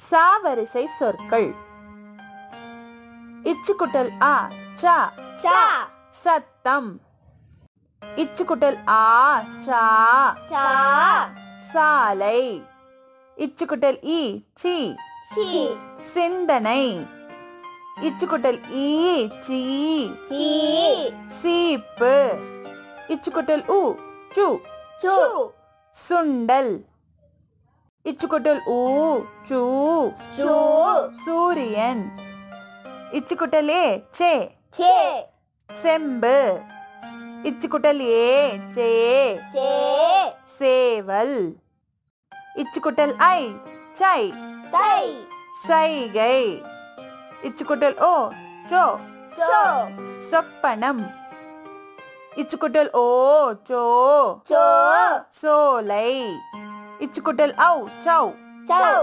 சாவரிசை சொற்கள். இச்சுக்குட்டல் ஆ சா சா சத்தம். இச்சுக்குட்டல் ஆ சா சா சாலை. இச்சுக்குட்டல் ஈ சி சி சிந்தனை. இச்சுக்குட்டல் ஈ சி சி சீப்பு. இச்சுக்குட்டல் உ சு சு சுண்டல். இச்சுக்குட்டல் ஊ சு சு சூரியன். இச்சுக்குட்டல் ஏ சே சே செம்பு. இச்சுக்குட்டல் ஏ சே சே சேவல். இச்சுக்குட்டல் ஐ சை சை சைகை. இச்சுக்குட்டல் ஓ சோ சோ சொப்பனம். இச்சுக்குட்டல் ஓ சோ சோ சோலை. இச்சுக்குட்டல் ஔ சௌ சௌ